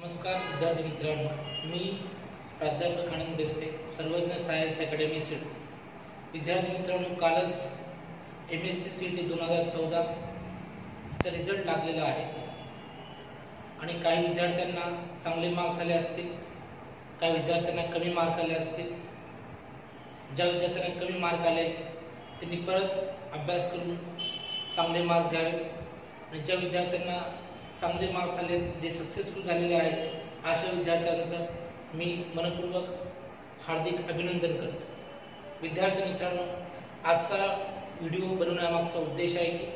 नमस्कार विद्यार्थी मित्रांनो, मी प्राध्यापक आनंद बेस्ते, सर्वज्ञ सायन्स अकॅडमी सीट. विद्यार्थी मित्रांनो, कालच MSc CET 2014 चा रिझल्ट लागलेला आहे आणि काही विद्यार्थ्यांना चांगले मार्क्स आले असतील, काही विद्यार्थ्यांना कमी मार्क आले असतील. ज्या विद्यार्थ्यांना कमी मार्क आले त्यांनी परत अभ्यास करून चांगले मार्क्स घ्यावे आणि ज्या विद्यार्थ्यांना चांगले मार्क्स आले, जे सक्सेसफुल झालेले आहेत, अशा विद्यार्थ्यांचं मी मनपूर्वक हार्दिक अभिनंदन करतो. विद्यार्थी मित्रांनो, आजचा व्हिडिओ बनवण्यामागचा उद्देश आहे की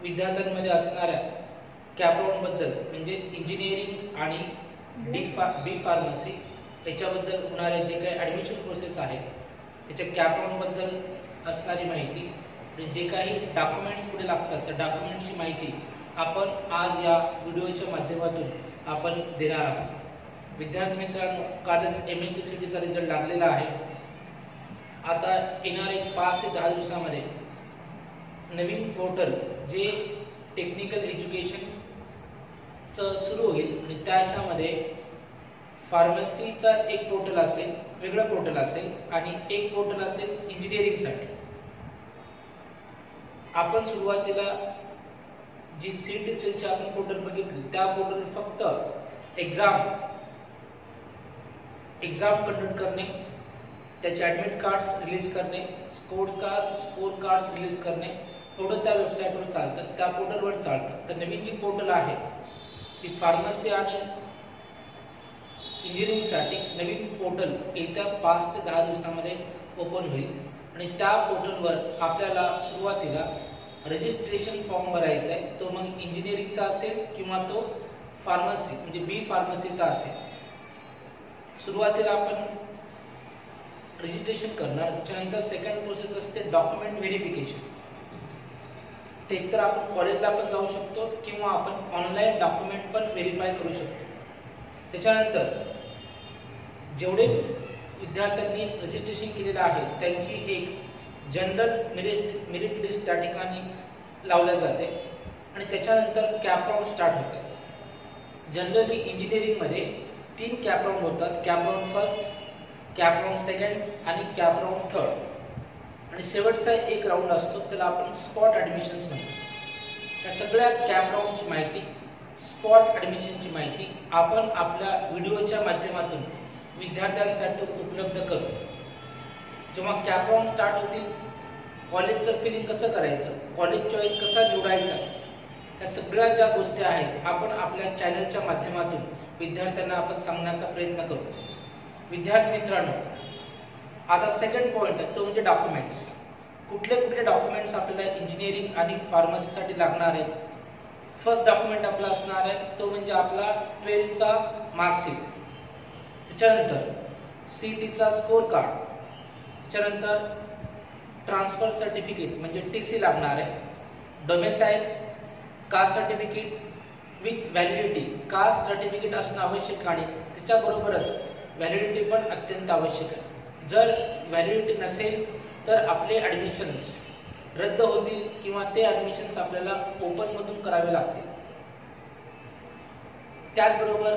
विद्यार्थ्यांमध्ये असणाऱ्या कॅपराऊंडबद्दल म्हणजेच इंजिनिअरिंग आणि बी फार्मसी याच्याबद्दल होणारे जे काही ॲडमिशन प्रोसेस आहे त्याच्या कॅपराऊंडबद्दल असणारी माहिती आणि जे काही डॉक्युमेंट्स पुढे लागतात त्या डॉक्युमेंट्सची माहिती आपण आज या व्हिडिओच्या माध्यमातून आपण देणार आहोत. विद्यार्थी मित्रांनो, कालच MSc CETचा रिझल्ट लागलेला आहे. आता येणारे 5 ते 10 दिवसामध्ये नवीन पोर्टल जे टेक्निकल एज्युकेशनचं सुरू होईल आणि त्याच्यामध्ये फार्मसीचा एक पोर्टल असेल, वेगळं पोर्टल असेल आणि एक पोर्टल असेल इंजिनिअरिंगसाठी. आपण सुरुवातीला जी CET सेलची आपण पोर्टल बघितली त्या पोर्टल फक्त एक्झाम कंडक्ट करणे, त्याचे ॲडमिट कार्ड्स रिलीज करणे, स्कोर कार्ड्स रिलीज करणे एवढं त्या वेबसाईटवर चालतं, त्या पोर्टलवर चालतं. तर नवीन जी पोर्टल आहे ती फार्मसी आणि इंजिनिअरिंगसाठी नवीन पोर्टल येत्या 5 ते 10 दिवसामध्ये ओपन होईल आणि त्या पोर्टलवर आपल्याला सुरुवातीला रजिस्ट्रेशन फॉर्म भरायचा आहे. तो मग इंजिनिअरिंगचा असेल किंवा तो फार्मसी म्हणजे बी फार्मसीचा असेल. सुरुवातीला आपण रजिस्ट्रेशन करणार, त्याच्यानंतर सेकंड प्रोसेस असते डॉक्युमेंट व्हेरिफिकेशन. ते एकतर आपण कॉलेजला पण जाऊ शकतो किंवा आपण ऑनलाईन डॉक्युमेंट पण व्हेरीफाय करू शकतो. त्याच्यानंतर जेवढे विद्यार्थ्यांनी रजिस्ट्रेशन केलेलं आहे त्यांची एक जनरल मेरिट लिस्ट त्या ठिकाणी लावल्या जाते आणि त्याच्यानंतर कॅपराऊंड स्टार्ट होतात. जनरली इंजिनिअरिंगमध्ये 3 कॅपराऊंड होतात, कॅपराऊंड फर्स्ट, कॅपराऊंड सेकंड आणि कॅपराऊंड थर्ड. आणि शेवटचा एक राऊंड असतो त्याला आपण स्पॉट ॲडमिशन्स म्हणतो. या सगळ्या कॅपराऊंडची माहिती, स्पॉट ॲडमिशनची माहिती आपण आपल्या व्हिडिओच्या माध्यमातून विद्यार्थ्यांसाठी उपलब्ध करू. जेव्हा कॅपराऊंड स्टार्ट होतील, कॉलेजचं फिलिंग कसं करायचं, कॉलेज चॉईस कसा निवडायचा, या सगळ्या ज्या गोष्टी आहेत आपण आपल्या चॅनलच्या माध्यमातून विद्यार्थ्यांना आपण सांगण्याचा प्रयत्न करू. विद्यार्थी मित्रांनो, आता सेकंड पॉईंट आहे तो म्हणजे डॉक्युमेंट्स. कुठले डॉक्युमेंट्स आपल्याला इंजिनिअरिंग आणि फार्मसीसाठी लागणार आहेत. फर्स्ट डॉक्युमेंट आपला असणार आहे तो म्हणजे आपला 12चा मार्कशीट, त्याच्यानंतर CETचा स्कोर कार्ड, त्याच्यानंतर ट्रान्सफर सर्टिफिकेट म्हणजे TC लागणार आहे, domicile, caste certificate with validity. Caste certificate असणं आवश्यक आणि त्याच्याबरोबरच व्हॅलिडिटी पण अत्यंत आवश्यक आहे. जर व्हॅलिडिटी नसेल तर आपले ॲडमिशन्स रद्द होतील किंवा ते ॲडमिशन्स आपल्याला ओपनमधून करावे लागतील. त्याचबरोबर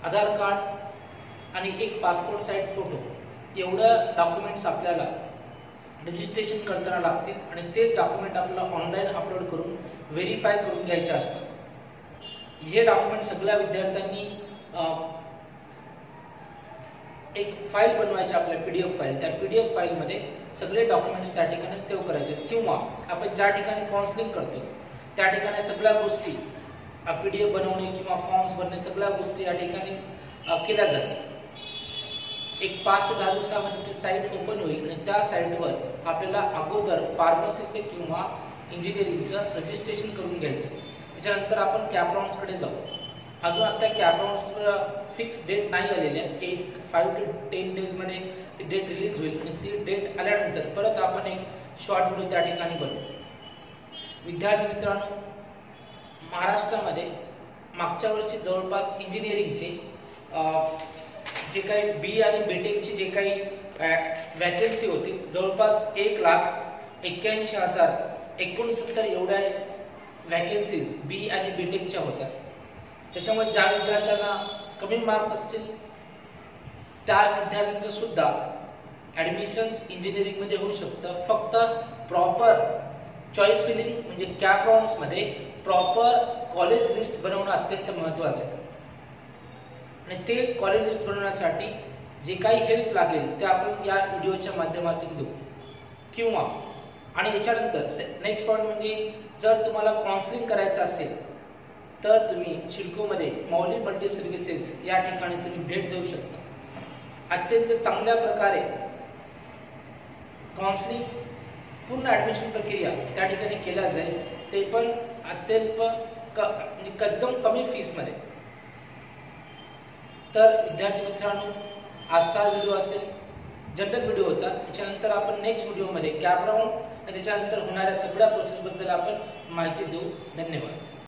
आधार कार्ड आणि एक पासपोर्ट साईज फोटो एवढं डॉक्युमेंट्स आपल्याला रजिस्ट्रेशन करताना लागतील आणि तेच डॉक्युमेंट आपल्याला ऑनलाईन अपलोड करून व्हेरीफाय करून घ्यायचे असतात. हे डॉक्युमेंट सगळ्या विद्यार्थ्यांनी एक फाईल बनवायची, आपल्या PDF फाईल. त्या PDF फाईलमध्ये सगळे डॉक्युमेंट्स त्या ठिकाणी सेव्ह करायचे किंवा आपण ज्या ठिकाणी काउन्सिलिंग करतो त्या ठिकाणी सगळ्या गोष्टी PDF बनवणे किंवा फॉर्म्स भरणे सगळ्या गोष्टी या ठिकाणी केल्या जातात. एक 5 ते 10 दिवसामध्ये ती साईट ओपन होईल आणि त्या साईटवर आपल्याला अगोदर फार्मसीचे किंवा इंजिनिअरिंगचं रजिस्ट्रेशन करून घ्यायचं. त्याच्यानंतर आपण कॅपराऊंड्सकडे जाऊ. अजून आता कॅपराऊंड्सचं फिक्स डेट नाही आलेली आहे. एक 5 ते 10 डेजमध्ये ती डेट रिलीज होईल आणि ती डेट आल्यानंतर परत आपण एक शॉर्ट व्हिडिओ त्या ठिकाणी बनवू. विद्यार्थी मित्रांनो, महाराष्ट्रामध्ये मागच्या वर्षी जवळपास इंजिनिअरिंगचे जे काही बी आणि बीटेकची जे काही वॅकन्सी होती जवळपास 1,81,069 एवढ्या वॅकन्सीज बी आणि बीटेकच्या होत्या. त्याच्यामुळे ज्या विद्यार्थ्यांना कमी मार्क्स असतील त्या विद्यार्थ्यांचं सुद्धा ऍडमिशन्स इंजिनिअरिंग मध्ये होऊ शकतं. फक्त प्रॉपर चॉईस फिलिंग म्हणजे कॅप राउंड्स मध्ये प्रॉपर कॉलेज लिस्ट बनवणं अत्यंत महत्त्वाचं आहे. आणि ते कॉलेज लिस्ट बनवण्यासाठी जे काही हेल्प लागेल ते आपण या व्हिडिओच्या माध्यमातून देऊ. किंवा आणि याच्यानंतर नेक्स्ट पॉईंट म्हणजे जर तुम्हाला काउन्सिलिंग करायचं असेल तर तुम्ही सिडकोमध्ये मौली मल्टी सर्व्हिसेस या ठिकाणी तुम्ही भेट देऊ शकता. अत्यंत चांगल्या प्रकारे काउन्सिलिंग पूर्ण ऍडमिशन प्रक्रिया त्या ठिकाणी केल्या जाईल, ते पण अत्यल्प म्हणजे एकदम कमी फीस मध्ये. तर विद्यार्थी मित्रांनो, आजचा व्हिडिओ असेल जनरल व्हिडिओ होता. त्याच्यानंतर आपण नेक्स्ट व्हिडिओमध्ये कॅप राउंड आणि त्याच्यानंतर होणाऱ्या सगळ्या प्रोसेस बद्दल आपण माहिती देऊ. धन्यवाद.